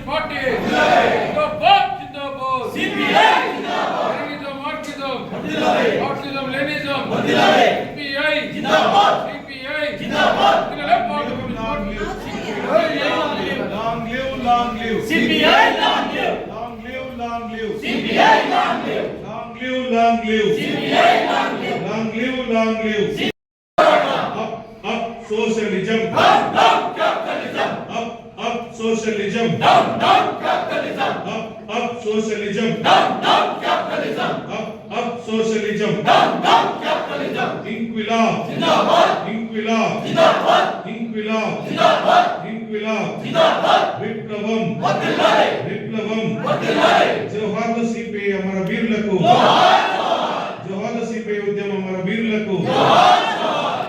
Communist party జిందాబాద్ జిందాబాద్ CPI జిందాబాద్ Leninism Marxism వర్ధిల్లాలి Marxism Leninism వర్ధిల్లాలి CPI జిందాబాద్ CPI జిందాబాద్ long live CPI, long live CPI, long live CPI, long live up socialism, down capitalism, up socialism, down capitalism, up socialism, down capitalism, up socialism, down capitalism. Inquilab zindabad, Inquilab zindabad, Inquilab zindabad, Inquilab zindabad. విప్లవం వర్ధిల్లాలి, విప్లవం వర్ధిల్లాలి. జోహార్ CPI అమర వీరులకు, జోహార్ జోహార్ CPI ఉద్యమం అమర వీరులకు, జోహార్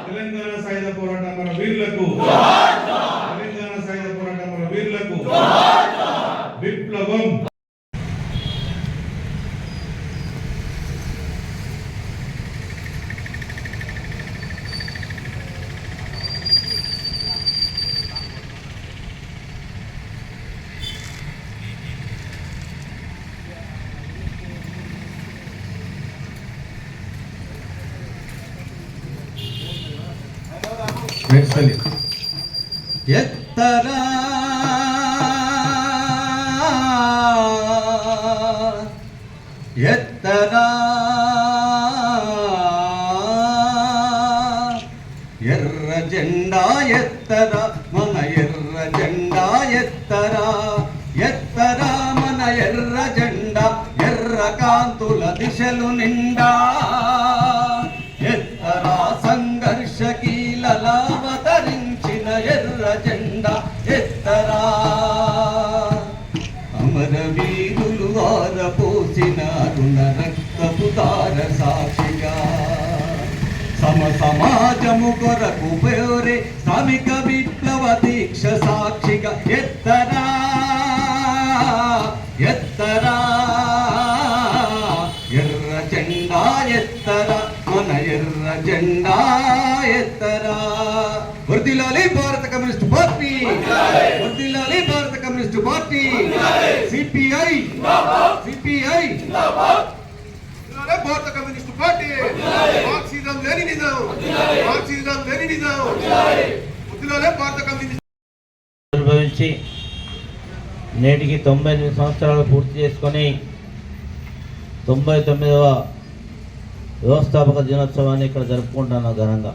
తెలంగాణ సాయుధ పోరాట అమర వీరులకు, జోహార్ తెలంగాణ సాయుధ పోరాట అమర వీరులకు, జోహార్ విప్లవం. ఎత్తరా ఎత్తరా ఎర్ర జెండా ఎత్తరా మన ఎర్ర జెండా ఎత్తరా ఎత్తరా మన ఎర్ర జెండా ఎర్ర కాంతుల దిశలు నిండా ఎత్తరా సంఘర్ష కీలలావతరించిన ఎర్ర జెండా ఎత్తరా అమర వీరులు ఆరపోసిన అరుణ రక్తపు దార సాక్షిగా సమ సమాజము కొరకు పేరే శ్రామిక విప్లవ దీక్ష సాక్షిగా ఎత్తరా ఎత్తరా ఎర్ర జెండా ఎత్తరా మన ఎర్ర జెండా ఎత్తరా. వర్ధిల్లాలి భారత కమ్యూనిస్ట్ పార్టీ, వర్ధిల్లాలి భారత కమ్యూనిస్ట్ పార్టీ. సిపిఐ సిపిఐ భారత communist party. Marxism Leninism, Marxism Leninism, వర్ధిల్లాలి భారత కమ్యూనిస్ట్. అనుభవించి నేటికి 98 సంవత్సరాలు పూర్తి చేసుకొని 99వ వ్యవస్థాపక దినోత్సవాన్ని ఇక్కడ జరుపుకుంటున్నాం ఘనంగా.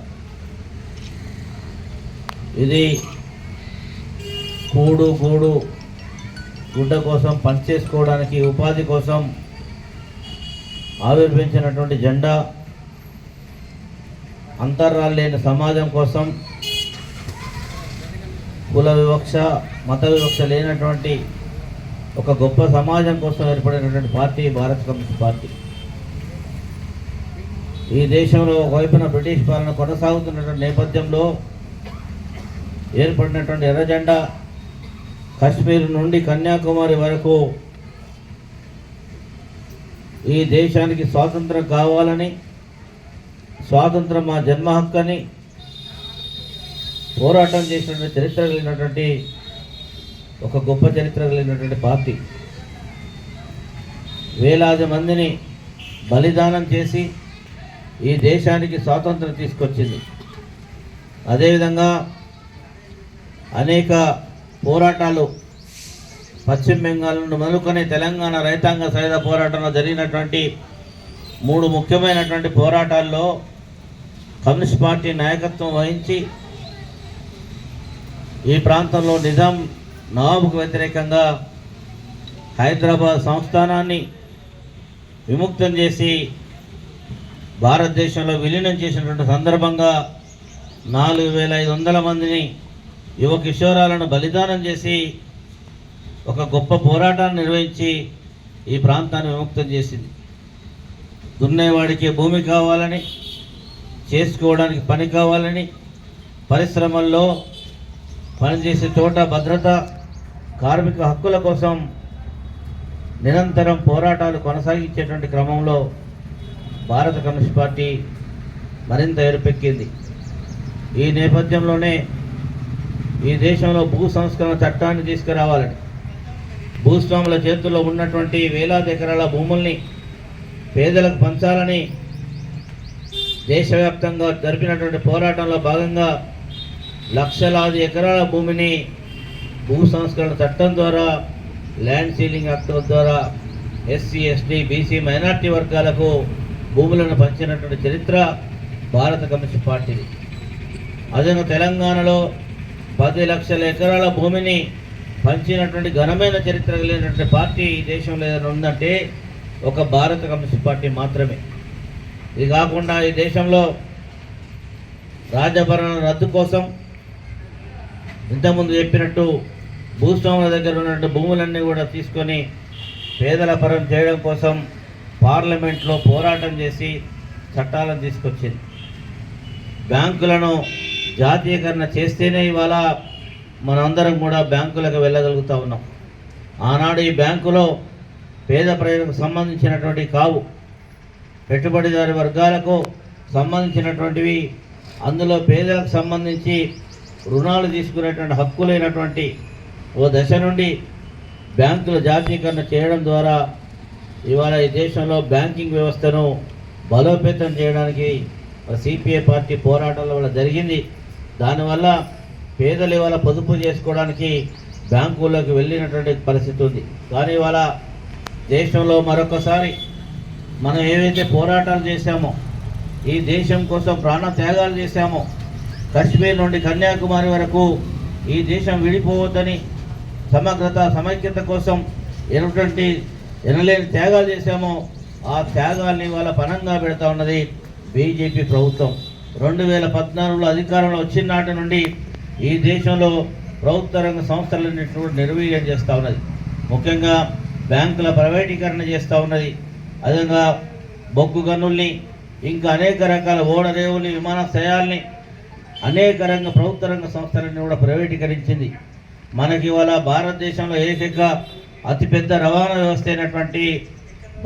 ఇది కూడు గూడు గుడ్డ కోసం పనిచేసుకోవడానికి ఉపాధి కోసం ఆవిర్భవించినటువంటి జెండా, అంతరాలు లేని సమాజం కోసం, కుల వివక్ష మత వివక్ష లేనటువంటి ఒక గొప్ప సమాజం కోసం ఏర్పడినటువంటి పార్టీ భారత కమ్యూనిస్ట్ పార్టీ. ఈ దేశంలో ఒకవైపున బ్రిటిష్ పాలన కొనసాగుతున్నటువంటి నేపథ్యంలో ఏర్పడినటువంటి ఎర్ర జెండా కాశ్మీర్ నుండి కన్యాకుమారి వరకు ఈ దేశానికి స్వాతంత్రం కావాలని, స్వాతంత్రం మా జన్మ హక్కని పోరాటం చేసినటువంటి చరిత్ర కలిగినటువంటి ఒక గొప్ప చరిత్ర కలిగినటువంటి పార్టీ. వేలాది మందిని బలిదానం చేసి ఈ దేశానికి స్వాతంత్రం తీసుకొచ్చింది. అదేవిధంగా అనేక పోరాటాలు పశ్చిమ బెంగాల్ నుండి మొదలుకొని తెలంగాణ రైతాంగ సాయుధ పోరాటంలో జరిగినటువంటి 3 ముఖ్యమైనటువంటి పోరాటాల్లో కమ్యూనిస్ట్ పార్టీ నాయకత్వం వహించి ఈ ప్రాంతంలో నిజాం నవాబుకు వ్యతిరేకంగా హైదరాబాద్ సంస్థానాన్ని విముక్తం చేసి భారతదేశంలో విలీనం చేసినటువంటి సందర్భంగా 4500 మందిని యువ కిషోరాలను బలిదానం చేసి ఒక గొప్ప పోరాటాన్ని నిర్వహించి ఈ ప్రాంతాన్ని విముక్తం చేసింది. దున్నేవాడికి భూమి కావాలని, చేసుకోవడానికి పని కావాలని, పరిశ్రమల్లో పనిచేసే చోట భద్రత, కార్మిక హక్కుల కోసం నిరంతరం పోరాటాలు కొనసాగించేటువంటి క్రమంలో భారత కమ్యూనిస్ట్ పార్టీ మరింత ఎరుపెక్కింది. ఈ నేపథ్యంలోనే ఈ దేశంలో భూ సంస్కరణ చట్టాన్ని తీసుకురావాలని భూస్వాముల చేతుల్లో ఉన్నటువంటి వేలాది ఎకరాల భూముల్ని పేదలకు పంచాలని దేశవ్యాప్తంగా జరిపినటువంటి పోరాటంలో భాగంగా లక్షలాది ఎకరాల భూమిని భూ సంస్కరణ చట్టం ద్వారా, ల్యాండ్ సీలింగ్ యాక్ట్ ద్వారా ఎస్సీ, ఎస్టీ, బీసీ, మైనార్టీ వర్గాలకు భూములను పంచినటువంటి చరిత్ర భారత కమ్యూనిస్ట్ పార్టీది. అదే తెలంగాణలో 10 లక్షల ఎకరాల భూమిని పంచినటువంటి ఘనమైన చరిత్ర కలిగినటువంటి పార్టీ ఈ దేశంలో ఏదైనా ఉందంటే ఒక భారత కమ్యూనిస్ట్ పార్టీ మాత్రమే. ఇది కాకుండా ఈ దేశంలో రాజ్యభరణ రద్దు కోసం ఇంతకుముందు చెప్పినట్టు భూస్వాముల దగ్గర ఉన్నటువంటి భూములన్నీ కూడా తీసుకొని పేదల పరం చేయడం కోసం పార్లమెంట్లో పోరాటం చేసి చట్టాలను తీసుకొచ్చింది. బ్యాంకులను జాతీయకరణ చేస్తేనే ఇవాళ మనందరం కూడా బ్యాంకులకు వెళ్ళగలుగుతూ ఉన్నాం. ఆనాడు ఈ బ్యాంకులో పేద ప్రజలకు సంబంధించినటువంటి కావు, పెట్టుబడిదారు వర్గాలకు సంబంధించినటువంటివి, అందులో పేదలకు సంబంధించి రుణాలు తీసుకునేటువంటి హక్కులైనటువంటి ఓ దశ నుండి బ్యాంకుల జాతీయకరణ చేయడం ద్వారా ఇవాళ ఈ దేశంలో బ్యాంకింగ్ వ్యవస్థను బలోపేతం చేయడానికి సిపిఐ పార్టీ పోరాటంలో వల్ల జరిగింది. దానివల్ల పేదలు ఇవాళ పొదుపు చేసుకోవడానికి బ్యాంకుల్లోకి వెళ్ళినటువంటి పరిస్థితి ఉంది. కానీ ఇవాళ దేశంలో మరొకసారి మనం ఏవైతే పోరాటాలు చేశామో, ఈ దేశం కోసం ప్రాణ త్యాగాలు చేశామో, కశ్మీర్ నుండి కన్యాకుమారి వరకు ఈ దేశం విడిపోవద్దని సమగ్రత సమైక్యత కోసం ఎనలేని త్యాగాలు చేశామో, ఆ త్యాగాల్ని ఇవాళ పణంగా పెడతా ఉన్నది బీజేపీ ప్రభుత్వం. 2014లో అధికారంలో వచ్చిన నాటి నుండి ఈ దేశంలో ప్రభుత్వ రంగ సంస్థలన్నింటినీ నిర్వీర్యం చేస్తూ ఉన్నది. ముఖ్యంగా బ్యాంకుల ప్రైవేటీకరణ చేస్తూ ఉన్నది. అదేవిధంగా బొగ్గు గనుల్ని, ఇంకా అనేక రకాల ఓడరేవుల్ని, విమానాశ్రయాల్ని, అనేక ప్రభుత్వ రంగ సంస్థలన్నీ కూడా ప్రైవేటీకరించింది. మనకి ఇవాళ భారతదేశంలో ఏకైక అతిపెద్ద రవాణా వ్యవస్థ అయినటువంటి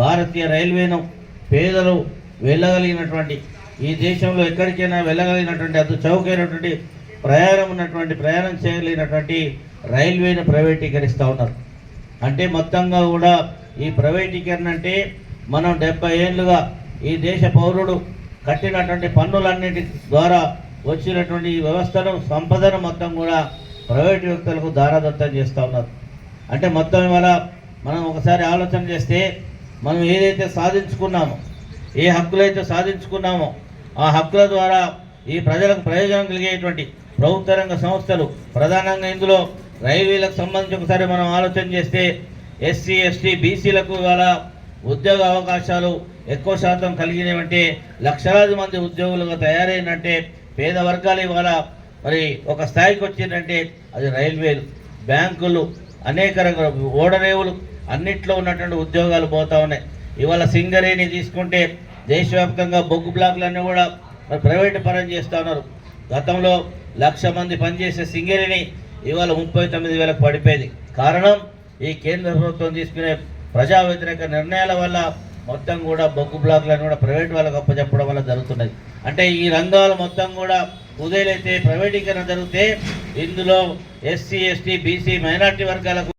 భారతీయ రైల్వేను పేదలు వెళ్ళగలిగినటువంటి, ఈ దేశంలో ఎక్కడికైనా వెళ్ళగలిగినటువంటి అతి చౌకైనటువంటి ప్రయాణం చేయగలిగినటువంటి రైల్వేను ప్రైవేటీకరిస్తూ ఉన్నారు. అంటే మొత్తంగా కూడా ఈ ప్రైవేటీకరణ అంటే మనం 70 ఏళ్ళుగా ఈ దేశ పౌరుడు కట్టినటువంటి పన్నులన్నిటి ద్వారా వచ్చినటువంటి ఈ వ్యవస్థను, సంపదను మొత్తం కూడా ప్రైవేటు వ్యక్తులకు దారాదత్తం చేస్తూ ఉన్నారు. అంటే మొత్తం ఇవాళ మనం ఒకసారి ఆలోచన చేస్తే మనం ఏదైతే సాధించుకున్నామో, ఏ హక్కులైతే సాధించుకున్నామో, ఆ హక్కుల ద్వారా ఈ ప్రజలకు ప్రయోజనం కలిగేటువంటి ప్రభుత్వ రంగ సంస్థలు, ప్రధానంగా ఇందులో రైల్వేలకు సంబంధించి ఒకసారి మనం ఆలోచన చేస్తే ఎస్సీ, ఎస్టీ, బీసీలకు ఇవాళ ఉద్యోగ అవకాశాలు ఎక్కువ శాతం కలిగినవంటే, లక్షలాది మంది ఉద్యోగులుగా తయారైనంటే, పేద వర్గాలు ఇవాళ మరి ఒక స్థాయికి వచ్చిందంటే అది రైల్వేలు, బ్యాంకులు, అనేక రకాల ఓడరేవులు, అన్నిట్లో ఉన్నటువంటి ఉద్యోగాలు పోతూ ఉన్నాయి. ఇవాళ సింగరేణి తీసుకుంటే దేశవ్యాప్తంగా బొగ్గు బ్లాకులన్నీ కూడా ప్రైవేటు పరం చేస్తూ ఉన్నారు. గతంలో 1,00,000 మంది పనిచేసే సింగరేణి ఇవాళ 39,000కు పడిపోయింది. కారణం ఈ కేంద్ర ప్రభుత్వం తీసుకునే ప్రజా వ్యతిరేక నిర్ణయాల వల్ల మొత్తం కూడా బొగ్గు బ్లాకులను కూడా ప్రైవేట్ వాళ్ళకు అప్పచెప్పడం వల్ల జరుగుతున్నది. అంటే ఈ రంగాలు మొత్తం కూడా కుదేలైతే ప్రైవేటీకరణ జరిగితే ఇందులో ఎస్సీ, ఎస్టీ, బీసీ, మైనార్టీ వర్గాలకు